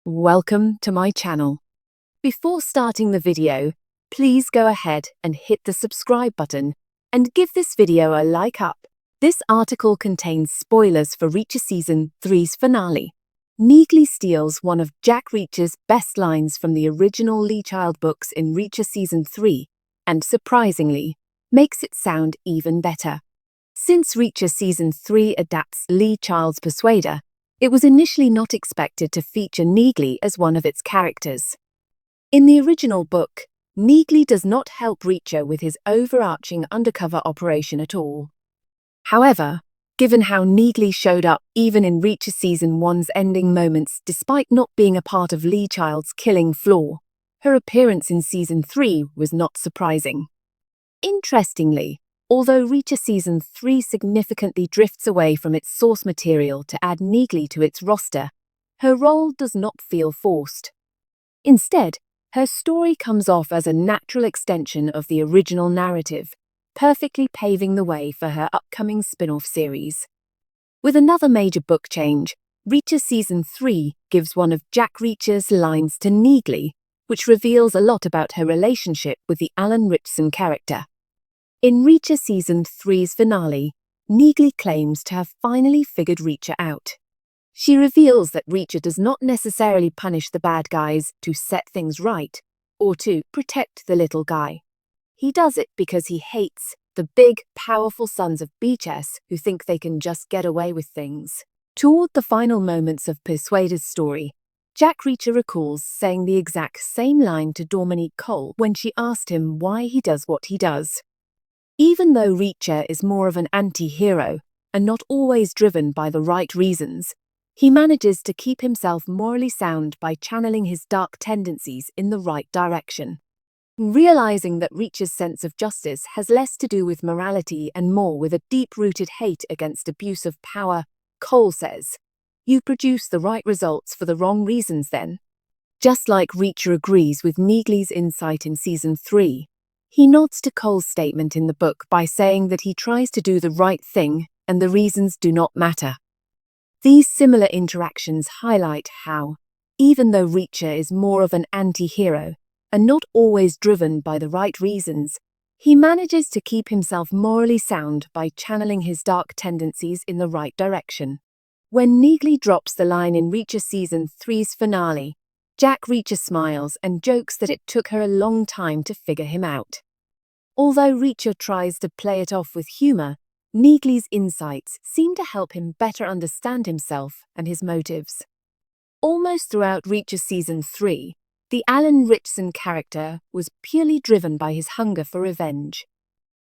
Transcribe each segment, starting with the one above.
Welcome to my channel. Before starting the video, please go ahead and hit the subscribe button and give this video a like up. This article contains spoilers for Reacher Season 3's finale. Neagley steals one of Jack Reacher's best lines from the original Lee Child books in Reacher Season 3 and, surprisingly, makes it sound even better. Since Reacher Season 3 adapts Lee Child's Persuader, it was initially not expected to feature Neagley as one of its characters. In the original book, Neagley does not help Reacher with his overarching undercover operation at all. However, given how Neagley showed up even in Reacher Season 1's ending moments despite not being a part of Lee Child's killing floor, her appearance in Season 3 was not surprising. Interestingly, although Reacher Season 3 significantly drifts away from its source material to add Neagley to its roster, her role does not feel forced. Instead, her story comes off as a natural extension of the original narrative, perfectly paving the way for her upcoming spin-off series. With another major book change, Reacher Season 3 gives one of Jack Reacher's lines to Neagley, which reveals a lot about her relationship with the Alan Ritchson character. In Reacher Season 3's finale, Neagley claims to have finally figured Reacher out. She reveals that Reacher does not necessarily punish the bad guys to set things right or to protect the little guy. He does it because he hates the big, powerful sons of Beaches who think they can just get away with things. Toward the final moments of Persuader's story, Jack Reacher recalls saying the exact same line to Dominique Cole when she asked him why he does what he does. Even though Reacher is more of an anti-hero and not always driven by the right reasons, he manages to keep himself morally sound by channeling his dark tendencies in the right direction. Realizing that Reacher's sense of justice has less to do with morality and more with a deep-rooted hate against abuse of power, Cole says, "You produce the right results for the wrong reasons then." Just like Reacher agrees with Neagley's insight in Season 3, he nods to Cole's statement in the book by saying that he tries to do the right thing and the reasons do not matter. These similar interactions highlight how, even though Reacher is more of an anti-hero and not always driven by the right reasons, he manages to keep himself morally sound by channeling his dark tendencies in the right direction. When Neagley drops the line in Reacher Season 3's finale, Jack Reacher smiles and jokes that it took her a long time to figure him out. Although Reacher tries to play it off with humor, Neagley's insights seem to help him better understand himself and his motives. Almost throughout Reacher Season 3, the Alan Ritchson character was purely driven by his hunger for revenge.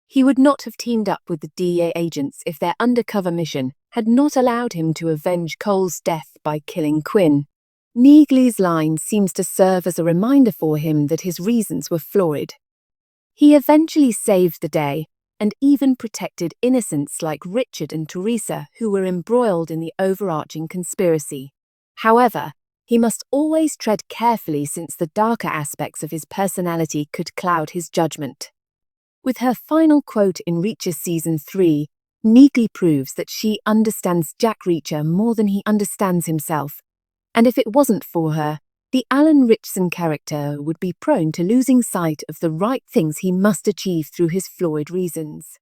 He would not have teamed up with the DEA agents if their undercover mission had not allowed him to avenge Cole's death by killing Quinn. Neagley's line seems to serve as a reminder for him that his reasons were flawed. He eventually saved the day and even protected innocents like Richard and Teresa who were embroiled in the overarching conspiracy. However, he must always tread carefully since the darker aspects of his personality could cloud his judgment. With her final quote in Reacher Season 3, Neagley proves that she understands Jack Reacher more than he understands himself. And if it wasn't for her, the Alan Ritchson character would be prone to losing sight of the right things he must achieve through his flawed reasons.